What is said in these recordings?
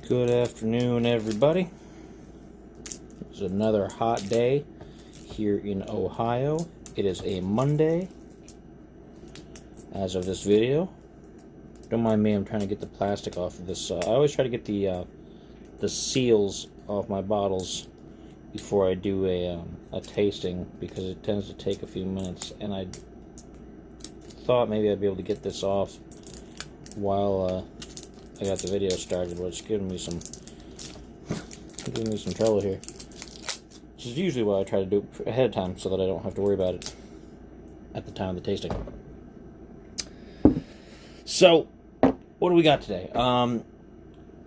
Good afternoon, everybody. It's another hot day here in Ohio. It is a Monday as of this video. Don't mind me, I'm trying to get the plastic off of this. I always try to get the seals off my bottles before I do a tasting because it tends to take a few minutes, and I thought maybe I'd be able to get this off while I got the video started, but it's giving me some trouble here. Which is usually why I try to do it ahead of time so that I don't have to worry about it at the time of the tasting. So, what do we got today?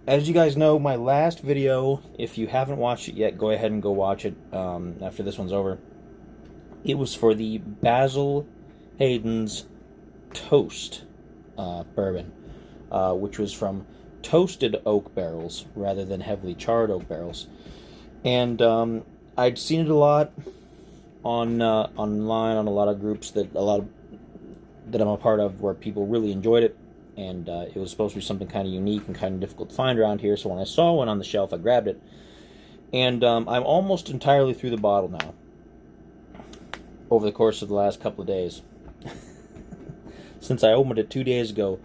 As you guys know, my last video, if you haven't watched it yet, go ahead and go watch it after this one's over. It was for the Basil Hayden's Toast bourbon, which was from toasted oak barrels rather than heavily charred oak barrels. And I'd seen it a lot on online on a lot of groups that I'm a part of where people really enjoyed it, and it was supposed to be something kind of unique and kind of difficult to find around here. So when I saw one on the shelf, I grabbed it, and I'm almost entirely through the bottle now. Over the course of the last couple of days, since I opened it 2 days ago.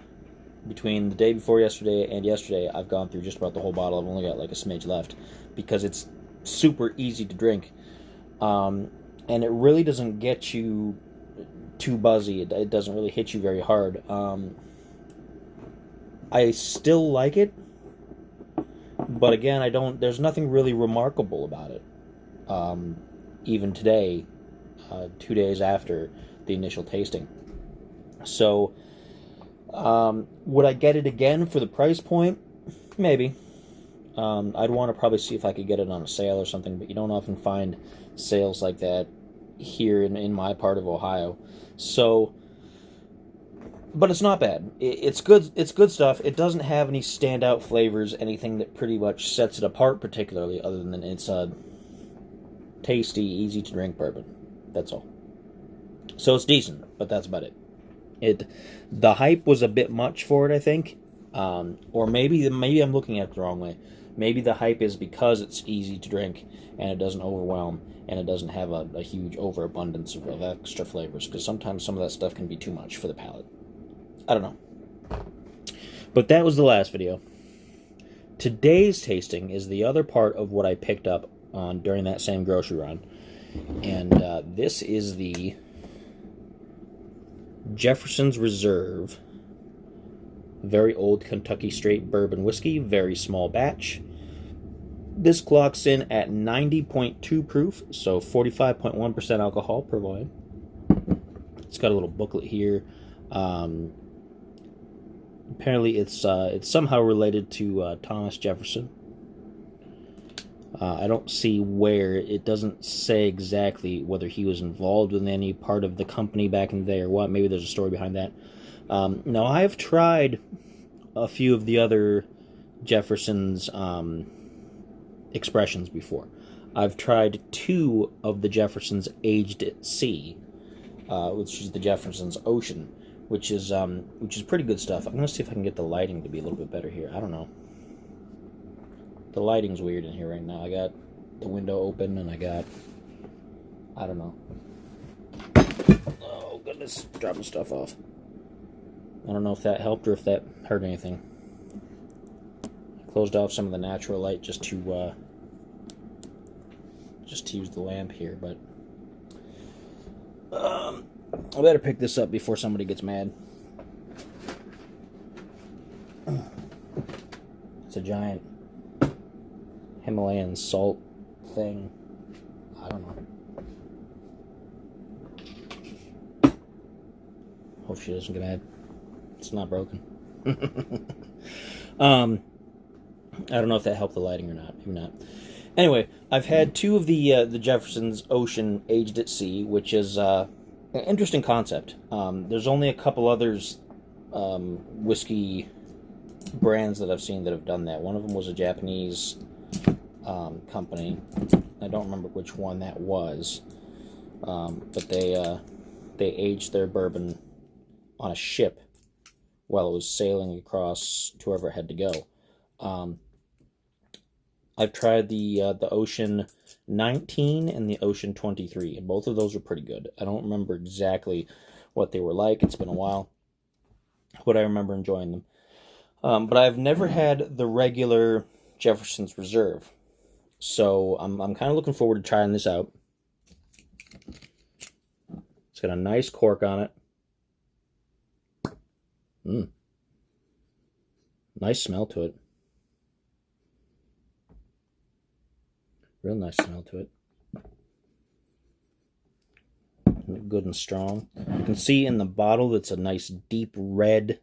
Between the day before yesterday and yesterday, I've gone through just about the whole bottle. I've only got like a smidge left because it's super easy to drink, and it really doesn't get you too buzzy. It doesn't really hit you very hard. I still like it, but again, there's nothing really remarkable about it. Even today, 2 days after the initial tasting. So, would I get it again for the price point? Maybe. I'd want to probably see if I could get it on a sale or something, but you don't often find sales like that here in my part of Ohio. So, but it's not bad. It's good. It's good stuff. It doesn't have any standout flavors, anything that pretty much sets it apart particularly, other than it's a tasty, easy to drink bourbon. That's all. So it's decent, but that's about it. The hype was a bit much for it, I think, or maybe I'm looking at it the wrong way. Maybe the hype is because it's easy to drink and it doesn't overwhelm and it doesn't have a huge overabundance of extra flavors, because sometimes some of that stuff can be too much for the palate. I don't know. But that was the last video. Today's tasting is the other part of what I picked up on during that same grocery run, and this is the Jefferson's Reserve, very old Kentucky straight bourbon whiskey, very small batch. This clocks in at 90.2 proof, so 45.1% alcohol per volume. It's got a little booklet here. Apparently, it's somehow related to Thomas Jefferson. I don't see where. It doesn't say exactly whether he was involved with any part of the company back in the day or what. Maybe there's a story behind that. Now, I've tried a few of the other Jefferson's expressions before. I've tried 2 of the Jefferson's aged at sea, which is the Jefferson's Ocean, which is pretty good stuff. I'm going to see if I can get the lighting to be a little bit better here. I don't know. The lighting's weird in here right now. I got the window open and I don't know. Oh, goodness. Dropping stuff off. I don't know if that helped or if that hurt anything. I closed off some of the natural light just to use the lamp here, but I better pick this up before somebody gets mad. It's a giant Himalayan salt thing. I don't know. Hope she doesn't get mad. It's not broken. I don't know if that helped the lighting or not. Maybe not. Anyway, I've had 2 of the Jefferson's Ocean aged at sea, which is an interesting concept. There's only a couple others whiskey brands that I've seen that have done that. One of them was a Japanese company. I don't remember which one that was, but they aged their bourbon on a ship while it was sailing across to wherever it had to go. I've tried the Ocean 19 and the Ocean 23, and both of those are pretty good. I don't remember exactly what they were like. It's been a while, but I remember enjoying them. But I've never had the regular Jefferson's Reserve, so I'm kind of looking forward to trying this out. It's got a nice cork on it. Nice smell to it. Real nice smell to it. Good and strong. You can see in the bottle that's a nice deep red,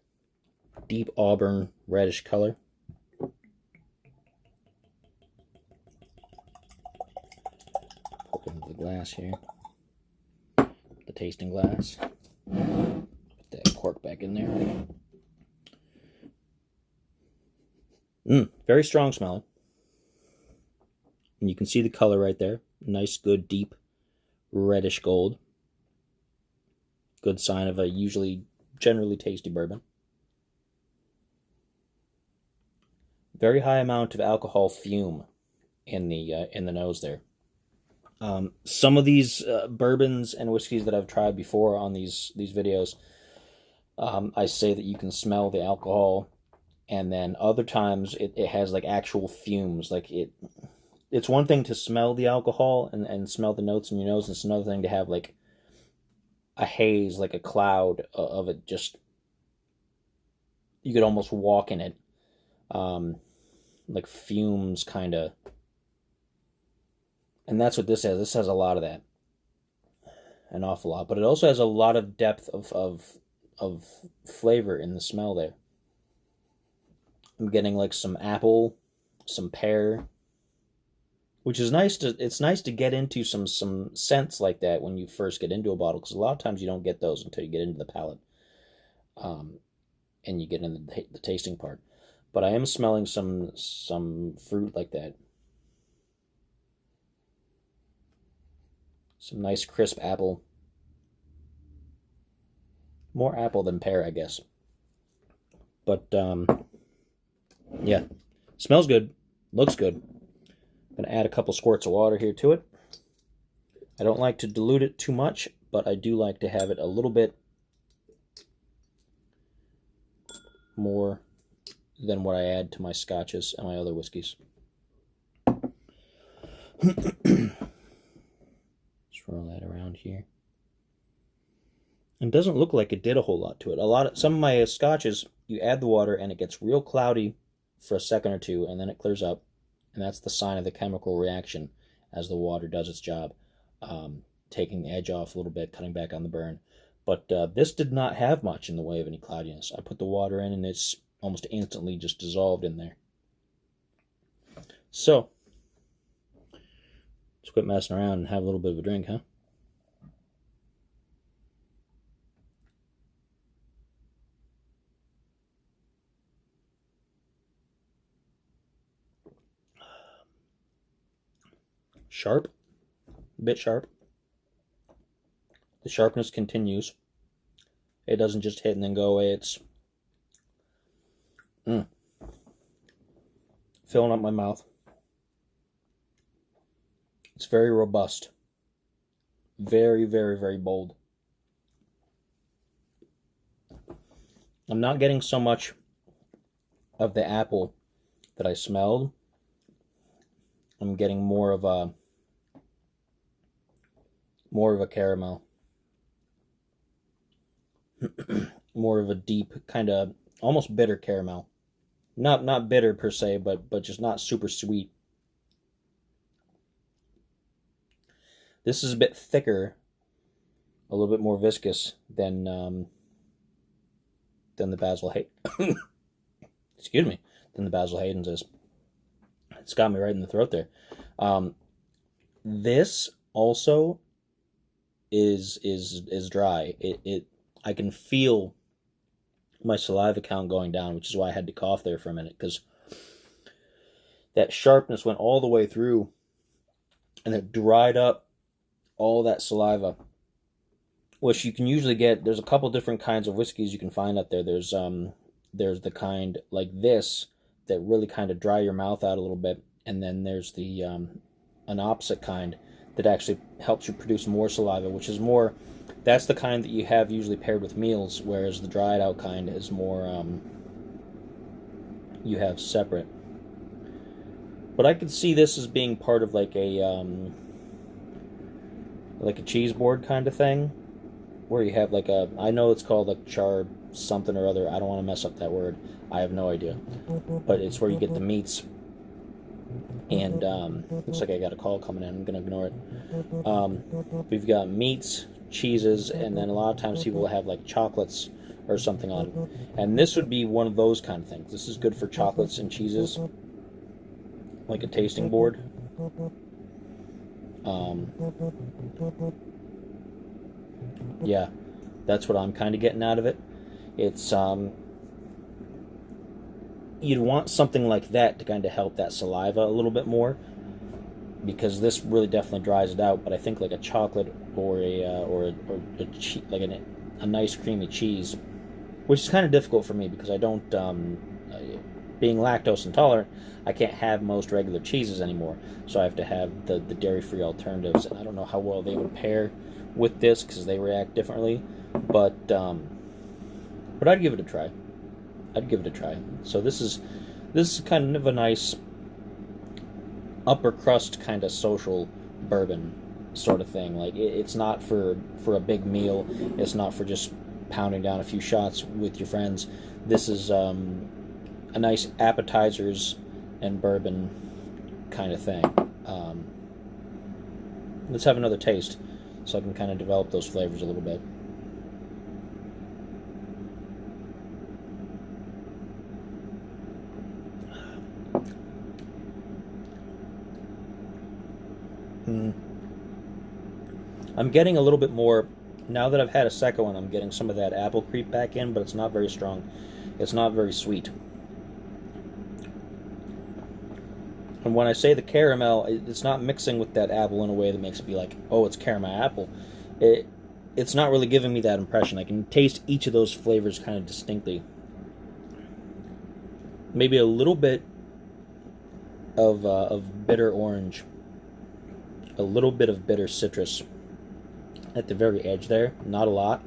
deep auburn reddish color. Put it into the glass here. The tasting glass. Put that cork back in there. Very strong smelling. And you can see the color right there. Nice, good, deep, reddish gold. Good sign of a generally tasty bourbon. Very high amount of alcohol fume in the nose there. Some of these bourbons and whiskeys that I've tried before on these videos, I say that you can smell the alcohol, and then other times it has like actual fumes. Like it's one thing to smell the alcohol and smell the notes in your nose, and it's another thing to have like a haze, like a cloud of it. Just, you could almost walk in it. Like fumes, kind of. And that's what this has. This has a lot of that. An awful lot. But it also has a lot of depth of flavor in the smell there. I'm getting like some apple, some pear, which is nice to, it's nice to get into some scents like that when you first get into a bottle, because a lot of times you don't get those until you get into the palate, and you get in the tasting part. But I am smelling some fruit like that. Some nice crisp apple. More apple than pear, I guess. But yeah, smells good, looks good. I'm gonna add a couple squirts of water here to it. I don't like to dilute it too much, but I do like to have it a little bit more than what I add to my scotches and my other whiskeys. Swirl that around here. It doesn't look like it did a whole lot to it. Some of my scotches, you add the water and it gets real cloudy for a second or two, and then it clears up, and that's the sign of the chemical reaction as the water does its job, taking the edge off a little bit, cutting back on the burn. But this did not have much in the way of any cloudiness. I put the water in, and it's almost instantly just dissolved in there. So, let's quit messing around and have a little bit of a drink, huh? Sharp, a bit sharp. The sharpness continues. It doesn't just hit and then go away. It's filling up my mouth. It's very robust. Very, very, very bold. I'm not getting so much of the apple that I smelled. I'm getting more of a caramel. More of a deep, kind of almost bitter caramel. Not bitter per se, but just not super sweet. This is a bit thicker, a little bit more viscous than the Basil Hayden. Excuse me, than the Basil Hayden's is. It's got me right in the throat there. This also is dry. I can feel my saliva count going down, which is why I had to cough there for a minute, because that sharpness went all the way through, and it dried up all that saliva, which you can usually get. There's a couple different kinds of whiskeys you can find out there. There's the kind like this that really kind of dry your mouth out a little bit, and then there's the an opposite kind that actually helps you produce more saliva, which is more. That's the kind that you have usually paired with meals, whereas the dried out kind is more you have separate. But I could see this as being part of like a cheese board kind of thing, where you have like a, I know it's called like char something or other. I don't want to mess up that word. I have no idea. But it's where you get the meats. And looks like I got a call coming in. I'm going to ignore it. We've got meats, cheeses, and then a lot of times people will have like chocolates or something on it. And this would be one of those kind of things. This is good for chocolates and cheeses, like a tasting board. Yeah, that's what I'm kind of getting out of it. It's you'd want something like that to kind of help that saliva a little bit more, because this really definitely dries it out. But I think like a chocolate or like a nice creamy cheese, which is kind of difficult for me because I don't being lactose intolerant, I can't have most regular cheeses anymore, so I have to have the dairy-free alternatives, and I don't know how well they would pair with this because they react differently, but I'd give it a try. So this is kind of a nice upper crust kind of social bourbon sort of thing. Like it's not for a big meal. It's not for just pounding down a few shots with your friends. This is a nice appetizers and bourbon kind of thing. Let's have another taste so I can kind of develop those flavors a little bit. I'm getting a little bit more, now that I've had a second one, I'm getting some of that apple creep back in, but it's not very strong. It's not very sweet. And when I say the caramel, it's not mixing with that apple in a way that makes it be like, oh, it's caramel apple. It's not really giving me that impression. I can taste each of those flavors kind of distinctly. Maybe a little bit of bitter orange. A little bit of bitter citrus at the very edge there. Not a lot.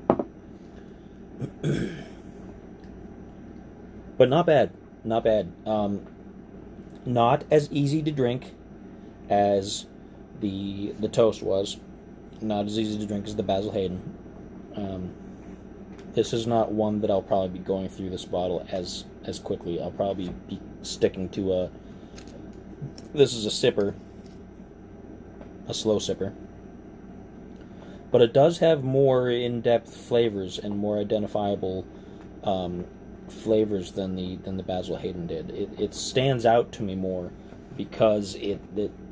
But not bad. Not bad. Not as easy to drink as the toast was. Not as easy to drink as the Basil Hayden. This is not one that I'll probably be going through this bottle as quickly. I'll probably be sticking to this is a sipper. A slow sipper. But it does have more in-depth flavors and more identifiable flavors than the Basil Hayden did. It stands out to me more because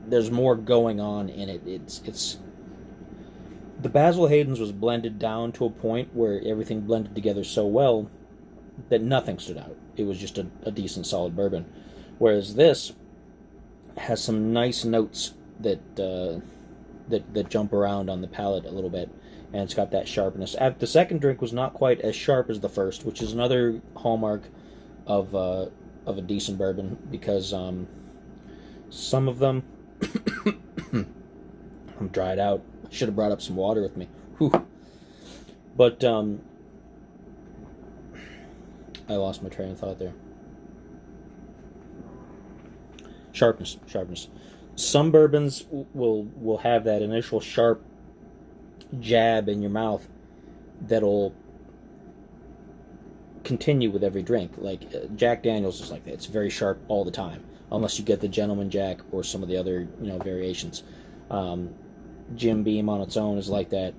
there's more going on in it. It's the Basil Hayden's was blended down to a point where everything blended together so well that nothing stood out. It was just a decent solid bourbon. Whereas this has some nice notes that jump around on the palate a little bit, and it's got that sharpness. The second drink was not quite as sharp as the first, which is another hallmark of a decent bourbon, because some of them I'm dried out. I should have brought up some water with me. Whew. But I lost my train of thought there. Sharpness. Some bourbons will have that initial sharp jab in your mouth that'll continue with every drink. Like Jack Daniel's is like that. It's very sharp all the time, unless you get the Gentleman Jack or some of the other variations. Jim Beam on its own is like that.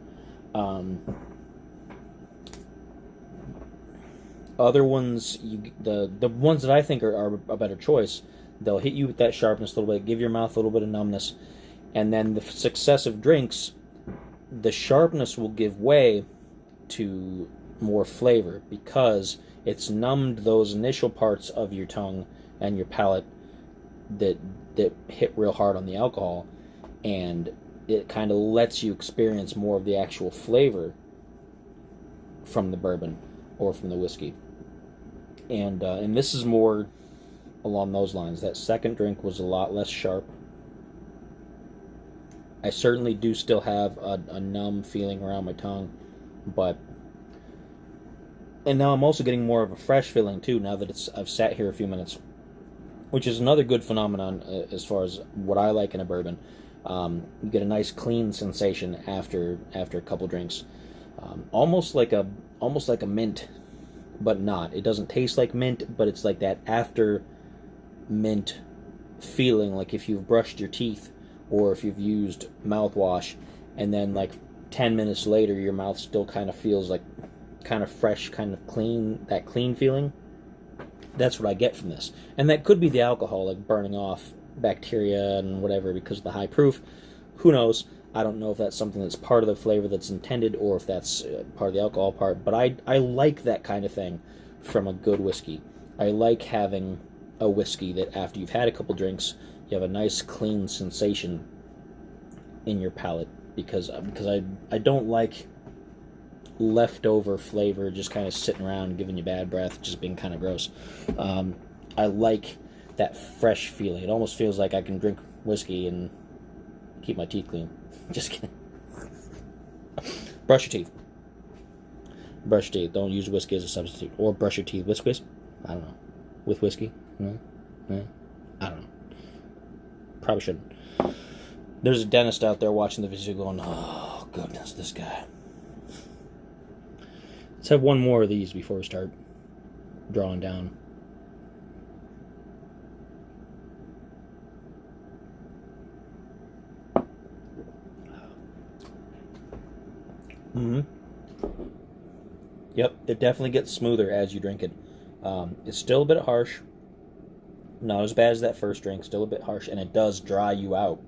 Other ones, the ones that I think are a better choice, they'll hit you with that sharpness a little bit, give your mouth a little bit of numbness, and then the successive drinks, the sharpness will give way to more flavor because it's numbed those initial parts of your tongue and your palate that hit real hard on the alcohol, and it kind of lets you experience more of the actual flavor from the bourbon or from the whiskey. And this is more along those lines. That second drink was a lot less sharp. I certainly do still have a numb feeling around my tongue, but... And now I'm also getting more of a fresh feeling, too, now that I've sat here a few minutes, which is another good phenomenon as far as what I like in a bourbon. You get a nice clean sensation after a couple drinks. Almost like a mint, but not. It doesn't taste like mint, but it's like that after mint feeling, like if you've brushed your teeth or if you've used mouthwash, and then like 10 minutes later your mouth still kind of feels like kind of fresh, kind of clean, that clean feeling. That's what I get from this. And that could be the alcohol, like burning off bacteria and whatever because of the high proof. Who knows? I don't know if that's something that's part of the flavor that's intended or if that's part of the alcohol part, but I like that kind of thing from a good whiskey. I like having a whiskey that after you've had a couple drinks, you have a nice clean sensation in your palate, because I don't like leftover flavor just kind of sitting around giving you bad breath, just being kind of gross. I like that fresh feeling. It almost feels like I can drink whiskey and keep my teeth clean. Just kidding. Brush your teeth. Brush your teeth. Don't use whiskey as a substitute. Or brush your teeth with whiskey. I don't know. With whiskey? No? I don't know. Probably shouldn't. There's a dentist out there watching the video going, oh, goodness, this guy. Let's have one more of these before we start drawing down. Yep, it definitely gets smoother as you drink it. It's still a bit harsh. Not as bad as that first drink. Still a bit harsh, and it does dry you out.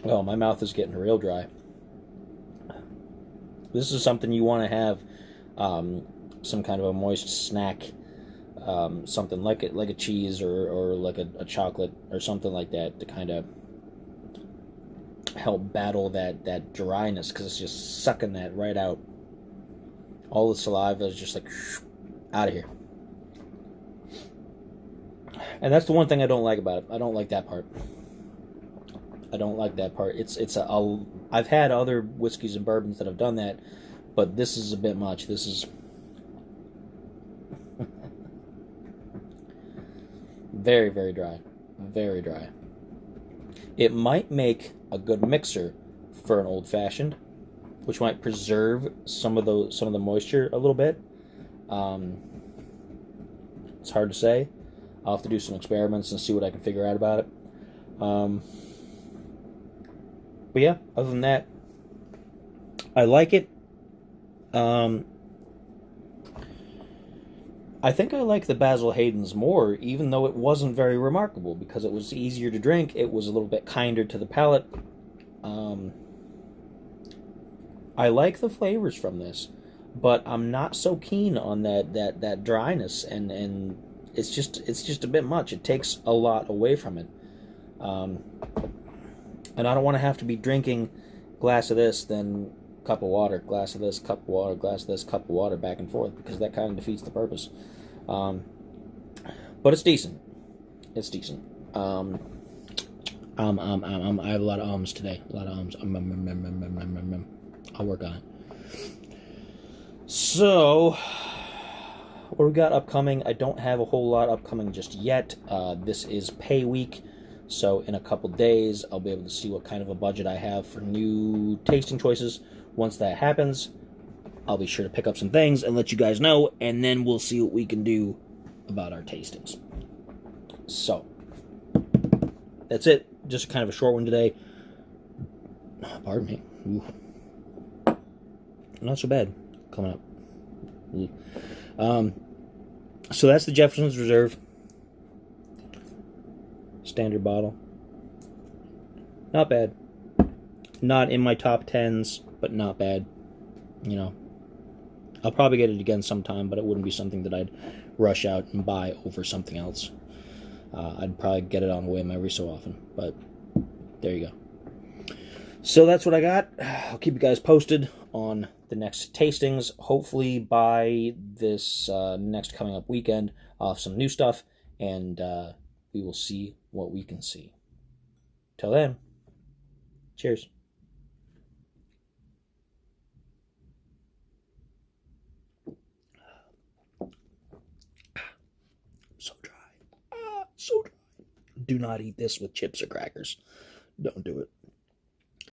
Oh, my mouth is getting real dry. This is something you want to have, some kind of a moist snack, something like a cheese or like a chocolate or something like that to kind of help battle that dryness, because it's just sucking that right out. All the saliva is just like out of here. And that's the one thing I don't like about it. I don't like that part. I don't like that part. I've had other whiskeys and bourbons that have done that, but this is a bit much. This is very, very dry. Very dry. It might make a good mixer for an old-fashioned, which might preserve some of the moisture a little bit. It's hard to say. I'll have to do some experiments and see what I can figure out about it. But yeah, other than that, I like it. I think I like the Basil Hayden's more, even though it wasn't very remarkable, because it was easier to drink. It was a little bit kinder to the palate. I like the flavors from this, but I'm not so keen on that dryness, and it's just a bit much. It takes a lot away from it. And I don't want to have to be drinking glass of this, then cup of water, glass of this, cup of water, glass of this, cup of water, back and forth, because that kind of defeats the purpose. But it's decent. It's decent. I have a lot of ums today. A lot of ums. I'll work on it. So, what we got upcoming? I don't have a whole lot upcoming just yet. This is pay week. So in a couple days, I'll be able to see what kind of a budget I have for new tasting choices. Once that happens, I'll be sure to pick up some things and let you guys know, and then we'll see what we can do about our tastings. So, that's it. Just kind of a short one today. Pardon me. Ooh. Not so bad coming up. Ooh. So that's the Jefferson's Reserve. Standard bottle. Not bad. Not in my top 10s, but not bad. You know, I'll probably get it again sometime, but it wouldn't be something that I'd rush out and buy over something else. I'd probably get it on a whim every so often, but there you go. So that's what I got. I'll keep you guys posted on the next tastings. Hopefully by this next coming up weekend, I'll have some new stuff, and we will see what we can see. Till then, cheers. So dry. So dry. Do not eat this with chips or crackers. Don't do it.